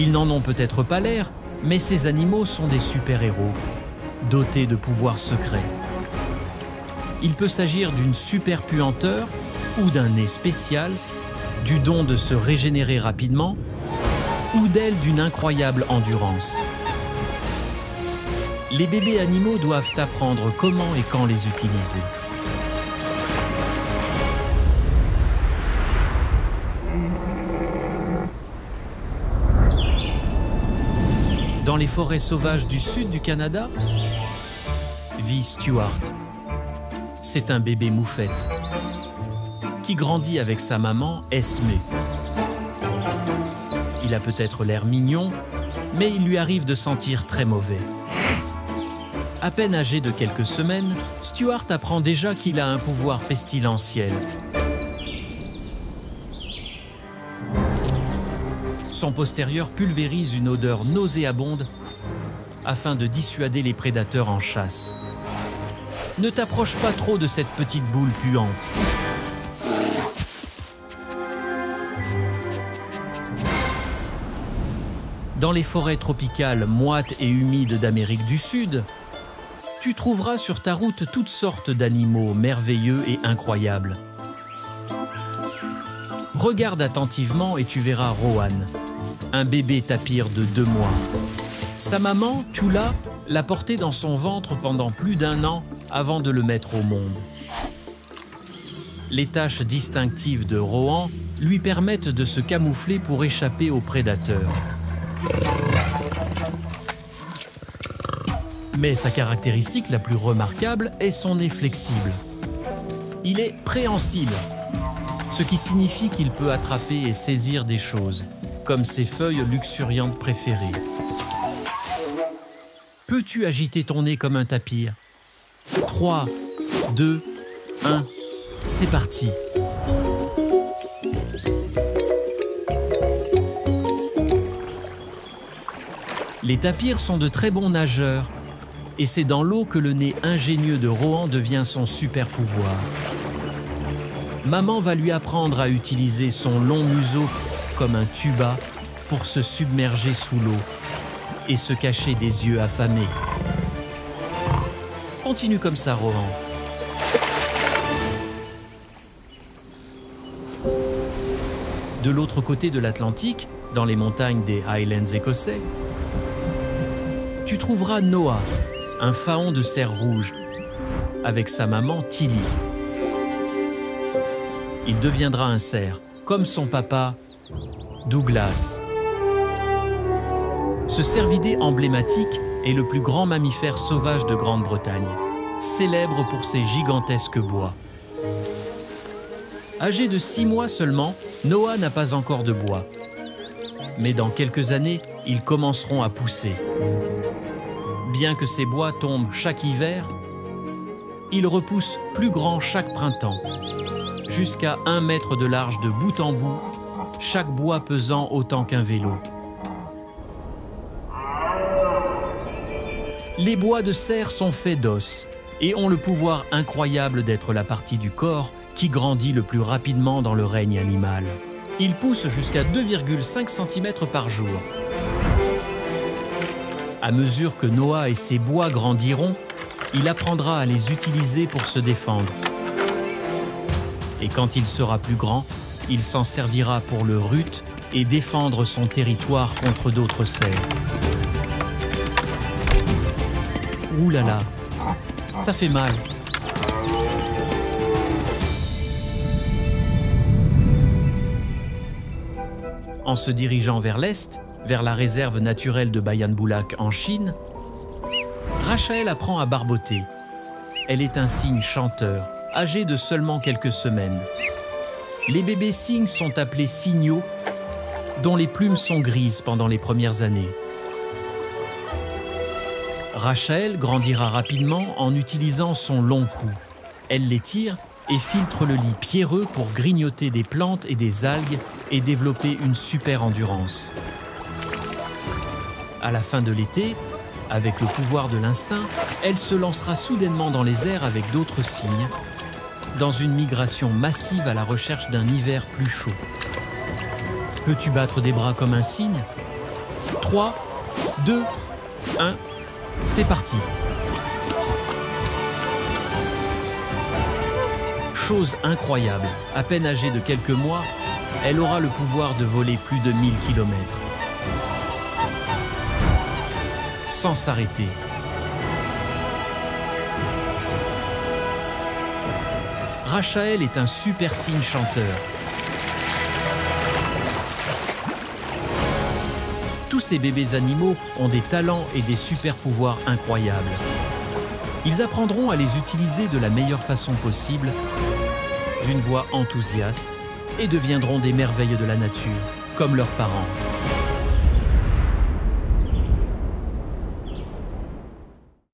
Ils n'en ont peut-être pas l'air, mais ces animaux sont des super-héros, dotés de pouvoirs secrets. Il peut s'agir d'une super puanteur ou d'un nez spécial, du don de se régénérer rapidement ou d'ailes d'une incroyable endurance. Les bébés animaux doivent apprendre comment et quand les utiliser. Dans les forêts sauvages du sud du Canada, vit Stuart. C'est un bébé moufette qui grandit avec sa maman, Esme. Il a peut-être l'air mignon, mais il lui arrive de sentir très mauvais. À peine âgé de quelques semaines, Stuart apprend déjà qu'il a un pouvoir pestilentiel. Son postérieur pulvérise une odeur nauséabonde afin de dissuader les prédateurs en chasse. Ne t'approche pas trop de cette petite boule puante. Dans les forêts tropicales moites et humides d'Amérique du Sud, tu trouveras sur ta route toutes sortes d'animaux merveilleux et incroyables. Regarde attentivement et tu verras Rohan, un bébé tapir de 2 mois. Sa maman, Tula, l'a porté dans son ventre pendant plus d'1 an avant de le mettre au monde. Les taches distinctives de Rohan lui permettent de se camoufler pour échapper aux prédateurs. Mais sa caractéristique la plus remarquable est son nez flexible. Il est préhensile, ce qui signifie qu'il peut attraper et saisir des choses, comme ses feuilles luxuriantes préférées. Peux-tu agiter ton nez comme un tapir? 3, 2, 1, c'est parti. Les tapirs sont de très bons nageurs, et c'est dans l'eau que le nez ingénieux de Rohan devient son super pouvoir. Maman va lui apprendre à utiliser son long museau comme un tuba pour se submerger sous l'eau et se cacher des yeux affamés. Continue comme ça, Rohan. De l'autre côté de l'Atlantique, dans les montagnes des Highlands écossais, tu trouveras Noah, un faon de cerf rouge, avec sa maman Tilly. Il deviendra un cerf, comme son papa, Douglas. Ce cervidé emblématique est le plus grand mammifère sauvage de Grande-Bretagne, célèbre pour ses gigantesques bois. Âgé de 6 mois seulement, Noah n'a pas encore de bois. Mais dans quelques années, ils commenceront à pousser. Bien que ces bois tombent chaque hiver, ils repoussent plus grands chaque printemps, jusqu'à 1 mètre de large de bout en bout, chaque bois pesant autant qu'un vélo. Les bois de cerf sont faits d'os et ont le pouvoir incroyable d'être la partie du corps qui grandit le plus rapidement dans le règne animal. Ils poussent jusqu'à 2,5 cm par jour. À mesure que Noah et ses bois grandiront, il apprendra à les utiliser pour se défendre. Et quand il sera plus grand, il s'en servira pour le rut et défendre son territoire contre d'autres cerfs. Ouh là là, ça fait mal. En se dirigeant vers l'est, vers la réserve naturelle de Bayan Bulak en Chine, Rachel apprend à barboter. Elle est un cygne chanteur, âgé de seulement quelques semaines. Les bébés cygnes sont appelés cygnots, dont les plumes sont grises pendant les premières années. Rachel grandira rapidement en utilisant son long cou. Elle les tire et filtre le lit pierreux pour grignoter des plantes et des algues et développer une super endurance. À la fin de l'été, avec le pouvoir de l'instinct, elle se lancera soudainement dans les airs avec d'autres cygnes, dans une migration massive à la recherche d'un hiver plus chaud. Peux-tu battre des bras comme un cygne? 3, 2, 1, c'est parti. Chose incroyable, à peine âgée de quelques mois, elle aura le pouvoir de voler plus de 1000 km. Sans s'arrêter. Rachael est un super cygne chanteur. Tous ces bébés animaux ont des talents et des super pouvoirs incroyables. Ils apprendront à les utiliser de la meilleure façon possible, d'une voix enthousiaste, et deviendront des merveilles de la nature, comme leurs parents.